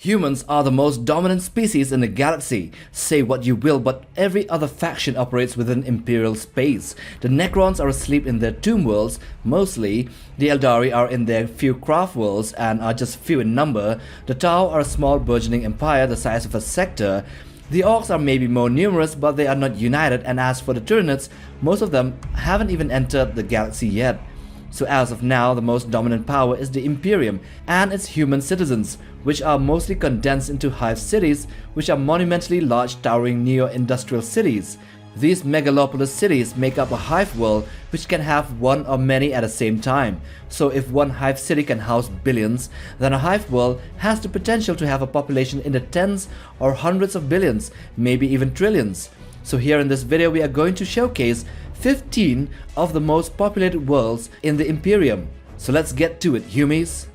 Humans are the most dominant species in the galaxy. Say what you will, but every other faction operates within Imperial space. The Necrons are asleep in their tomb worlds, mostly. The Eldari are in their few craftworlds and are just few in number. The Tau are a small burgeoning empire the size of a sector. The Orks are maybe more numerous, but they are not united, and as for the tyranids, most of them haven't even entered the galaxy yet. So as of now, the most dominant power is the Imperium and its human citizens, which are mostly condensed into hive cities, which are monumentally large towering neo-industrial cities. These megalopolis cities make up a hive world which can have one or many at the same time. So if one hive city can house billions, then a hive world has the potential to have a population in the tens or hundreds of billions, maybe even trillions. So here in this video we are going to showcase 15 of the most populated worlds in the Imperium. So let's get to it, humies.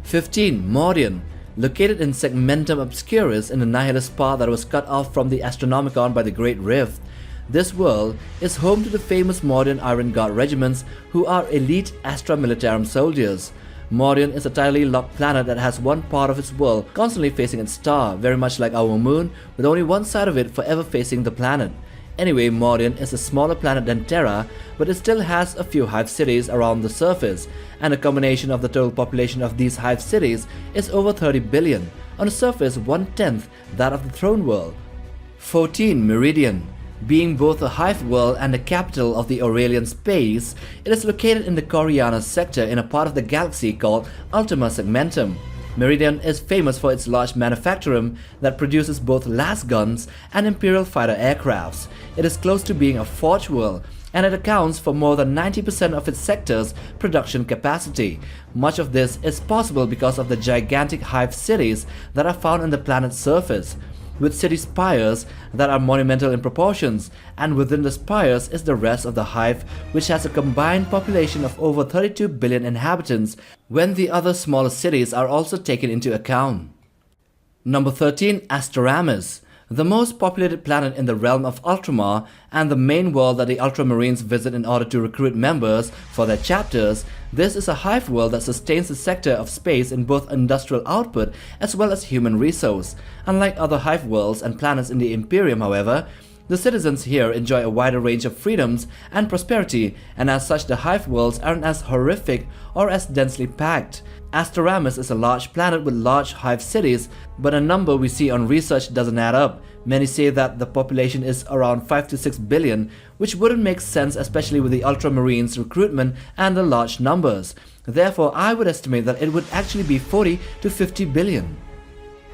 15. Mauryan. Located in Segmentum Obscuris in the nihilist part that was cut off from the Astronomicon by the Great Rift, this world is home to the famous Mauryan Iron Guard regiments who are elite Astra Militarum soldiers. Mauryan is a tidally locked planet that has one part of its world constantly facing its star, very much like our moon, with only one side of it forever facing the planet. Anyway, Mauryan is a smaller planet than Terra, but it still has a few hive cities around the surface, and the combination of the total population of these hive cities is over 30 billion, on the surface 1/10 that of the throne world. 14. Meridian. Being both a hive world and the capital of the Aurelian space, it is located in the Coriana sector in a part of the galaxy called Ultima Segmentum. Meridian is famous for its large manufactorum that produces both las guns and Imperial fighter aircrafts. It is close to being a forge world, and it accounts for more than 90% of its sector's production capacity. Much of this is possible because of the gigantic hive cities that are found on the planet's surface, with city spires that are monumental in proportions, and within the spires is the rest of the hive, which has a combined population of over 32 billion inhabitants when the other smaller cities are also taken into account. Number 13. Astoramus. The most populated planet in the realm of Ultramar and the main world that the Ultramarines visit in order to recruit members for their chapters, this is a hive world that sustains the sector of space in both industrial output as well as human resource. Unlike other hive worlds and planets in the Imperium, however, the citizens here enjoy a wider range of freedoms and prosperity, and as such the hive worlds aren't as horrific or as densely packed. Astoramus is a large planet with large hive cities, but a number we see on research doesn't add up. Many say that the population is around 5 to 6 billion, which wouldn't make sense especially with the Ultramarines recruitment and the large numbers. Therefore, I would estimate that it would actually be 40 to 50 billion.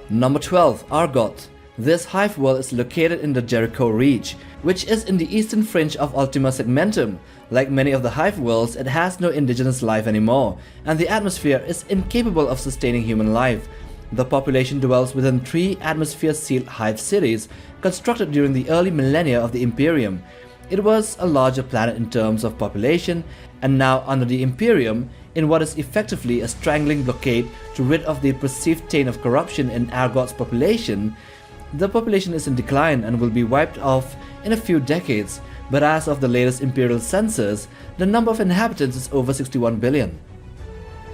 Number 12. Argot. This hive world is located in the Jericho Reach, which is in the eastern fringe of Ultima Segmentum. Like many of the hive worlds, it has no indigenous life anymore, and the atmosphere is incapable of sustaining human life. The population dwells within 3 atmosphere-sealed hive cities constructed during the early millennia of the Imperium. It was a larger planet in terms of population, and now under the Imperium, in what is effectively a strangling blockade to rid of the perceived taint of corruption in Argot's population, the population is in decline and will be wiped off in a few decades, but as of the latest Imperial census, the number of inhabitants is over 61 billion.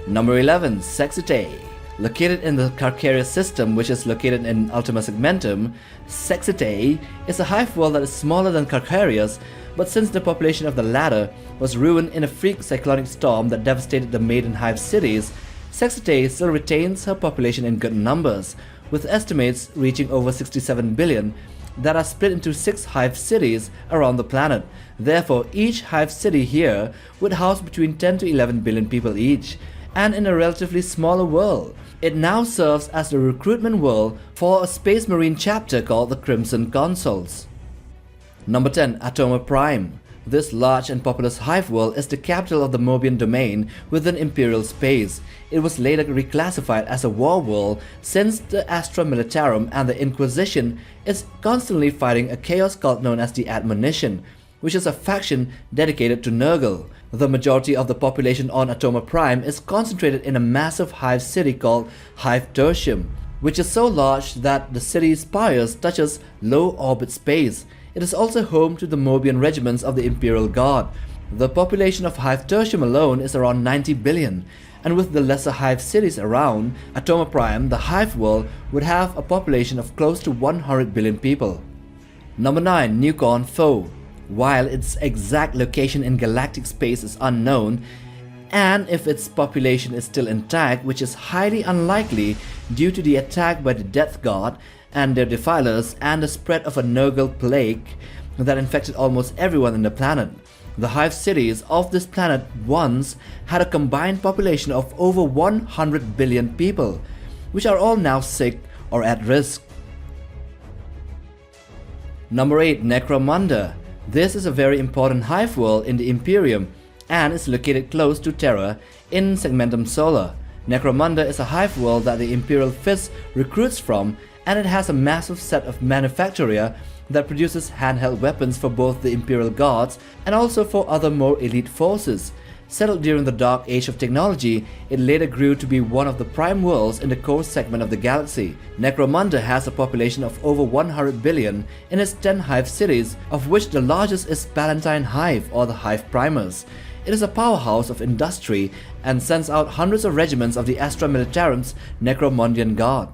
Number 11. Sexitae. Located in the Carcaria system, which is located in Ultima Segmentum, Sexitae is a hive world that is smaller than Carcaria's, but since the population of the latter was ruined in a freak cyclonic storm that devastated the maiden hive cities, Sexitae still retains her population in good numbers, with estimates reaching over 67 billion that are split into 6 hive cities around the planet. Therefore, each hive city here would house between 10 to 11 billion people each, and in a relatively smaller world. It now serves as the recruitment world for a Space Marine chapter called the Crimson Consuls. Number 10. Atoma Prime. This large and populous hive world is the capital of the Mobian domain within Imperial space. It was later reclassified as a war world since the Astra Militarum and the Inquisition is constantly fighting a chaos cult known as the Admonition, which is a faction dedicated to Nurgle. The majority of the population on Atoma Prime is concentrated in a massive hive city called Hive Tertium, which is so large that the city spires touches low orbit space. It is also home to the Mobian regiments of the Imperial Guard. The population of Hive Tertium alone is around 90 billion, and with the lesser Hive cities around, Atoma Prime, the Hive world, would have a population of close to 100 billion people. Number 9. Newcorn Foe. While its exact location in galactic space is unknown, and if its population is still intact, which is highly unlikely due to the attack by the Death God and their defilers and the spread of a Nurgle plague that infected almost everyone in the planet. The Hive cities of this planet once had a combined population of over 100 billion people, which are all now sick or at risk. Number 8. Necromunda. This is a very important Hive world in the Imperium and is located close to Terra in Segmentum Solar. Necromunda is a Hive world that the Imperial Fist recruits from, and it has a massive set of manufacturer that produces handheld weapons for both the Imperial Guards and also for other more elite forces. Settled during the Dark Age of technology, it later grew to be one of the prime worlds in the core segment of the galaxy. Necromunda has a population of over 100 billion in its 10 Hive cities, of which the largest is Palatine Hive or the Hive Primers. It is a powerhouse of industry and sends out hundreds of regiments of the Astra Militarum's Necromundian Guard.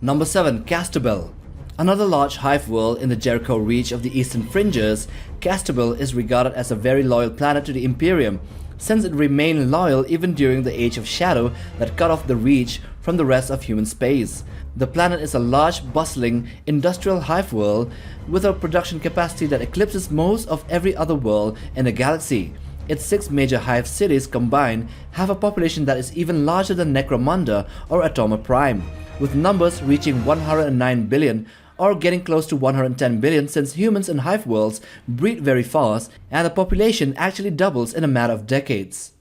Number 7. Casterbell. Another large Hive world in the Jericho reach of the eastern fringes, Casterbell is regarded as a very loyal planet to the Imperium, since it remained loyal even during the Age of Shadow that cut off the reach from the rest of human space. The planet is a large, bustling, industrial Hive world with a production capacity that eclipses most of every other world in the galaxy. Its 6 major Hive cities combined have a population that is even larger than Necromunda or Atoma Prime, with numbers reaching 109 billion or getting close to 110 billion, since humans in Hive worlds breed very fast and the population actually doubles in a matter of decades.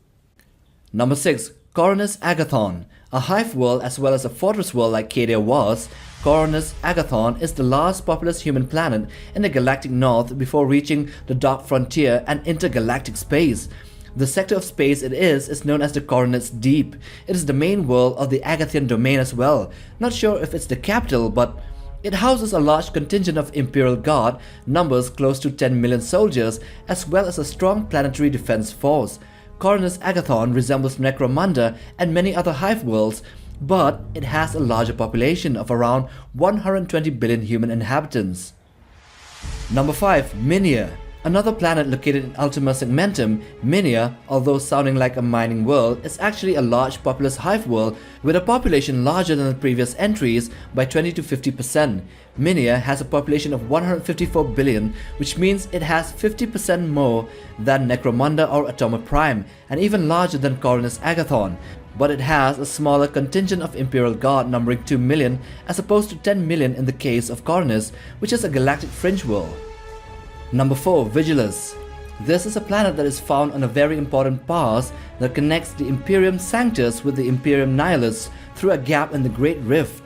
Number 6. Coronis Agathon. A Hive world as well as a fortress world like Cadia was, Coronis Agathon is the last populous human planet in the galactic north before reaching the Dark Frontier and intergalactic space. The sector of space it is known as the Coronis Deep. It is the main world of the Agathian domain as well. Not sure if it's the capital, but it houses a large contingent of Imperial Guard, numbers close to 10 million soldiers, as well as a strong planetary defense force. Coronis Agathon resembles Necromunda and many other Hive worlds, but it has a larger population of around 120 billion human inhabitants. Number 5. Minia. Another planet located in Ultima Segmentum, Minia, although sounding like a mining world, is actually a large populous Hive world with a population larger than the previous entries by 20 to 50%. Minia has a population of 154 billion, which means it has 50% more than Necromunda or Atoma Prime, and even larger than Coronis Agathon. But it has a smaller contingent of Imperial Guard numbering 2 million as opposed to 10 million in the case of Coronis, which is a galactic fringe world. Number 4. Vigilance. This is a planet that is found on a very important pass that connects the Imperium Sanctus with the Imperium Nihilus through a gap in the Great Rift.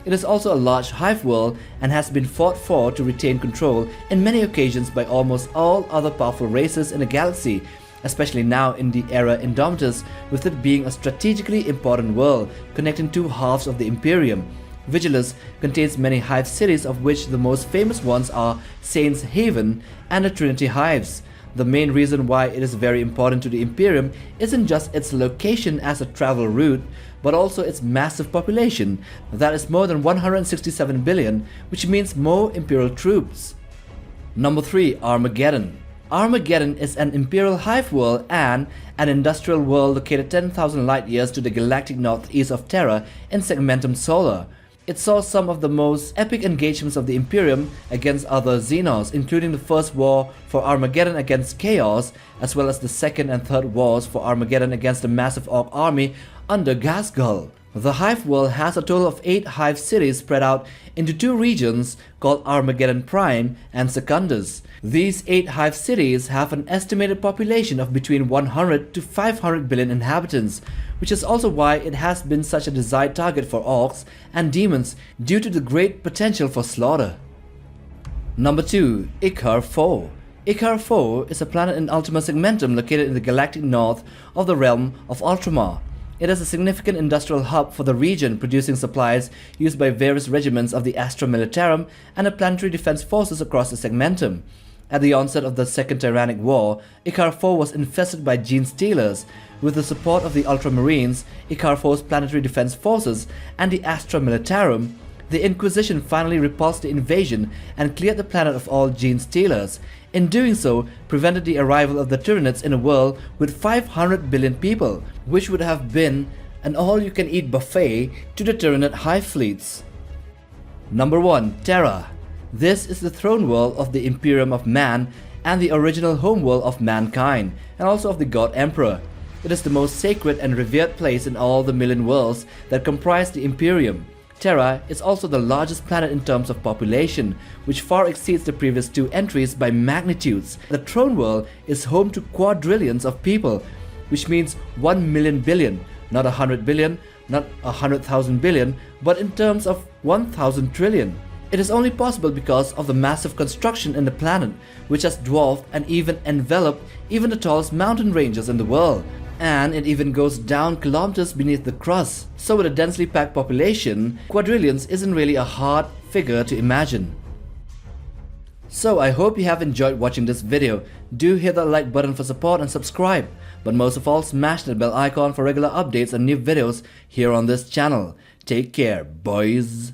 It is also a large Hive world and has been fought for to retain control in many occasions by almost all other powerful races in the galaxy, especially now in the era Indomitus, with it being a strategically important world connecting two halves of the Imperium. Vigilance contains many Hive cities, of which the most famous ones are Saints Haven and the Trinity Hives. The main reason why it is very important to the Imperium isn't just its location as a travel route, but also its massive population, that is more than 167 billion, which means more Imperial troops. Number 3. Armageddon. Armageddon is an Imperial Hive world and an industrial world located 10,000 light years to the galactic northeast of Terra in Segmentum Solar. It saw some of the most epic engagements of the Imperium against other Xenos, including the first war for Armageddon against Chaos, as well as the second and third wars for Armageddon against the massive Ork army under Gasgull. The Hive world has a total of 8 Hive cities spread out into 2 regions called Armageddon Prime and Secundus. These 8 Hive cities have an estimated population of between 100 to 500 billion inhabitants, which is also why it has been such a desired target for Orks and demons due to the great potential for slaughter. Number 2. Ikar 4. Ikar 4 is a planet in Ultima Segmentum located in the galactic north of the realm of Ultramar. It is a significant industrial hub for the region, producing supplies used by various regiments of the Astra Militarum and the planetary defense forces across the Segmentum. At the onset of the Second Tyrannic War, Ikar 4 was infested by gene stealers. With the support of the Ultramarines, Ikar 4's planetary defense forces, and the Astra Militarum, the Inquisition finally repulsed the invasion and cleared the planet of all gene stealers. In doing so, prevented the arrival of the tyranids in a world with 500 billion people, which would have been an all-you-can-eat buffet to the Tyranid hive fleets. Number 1. Terra. This is the throne world of the Imperium of Man and the original homeworld of mankind, and also of the God Emperor. It is the most sacred and revered place in all the million worlds that comprise the Imperium. Terra is also the largest planet in terms of population, which far exceeds the previous two entries by magnitudes. The throne world is home to quadrillions of people, which means 1 million billion, not 100 billion, not 100,000 billion, but in terms of 1,000 trillion. It is only possible because of the massive construction in the planet, which has dwarfed and even enveloped even the tallest mountain ranges in the world. And it even goes down kilometers beneath the crust. So with a densely packed population, quadrillions isn't really a hard figure to imagine. So I hope you have enjoyed watching this video. Do hit that like button for support and subscribe. But most of all, smash that bell icon for regular updates and new videos here on this channel. Take care, boys.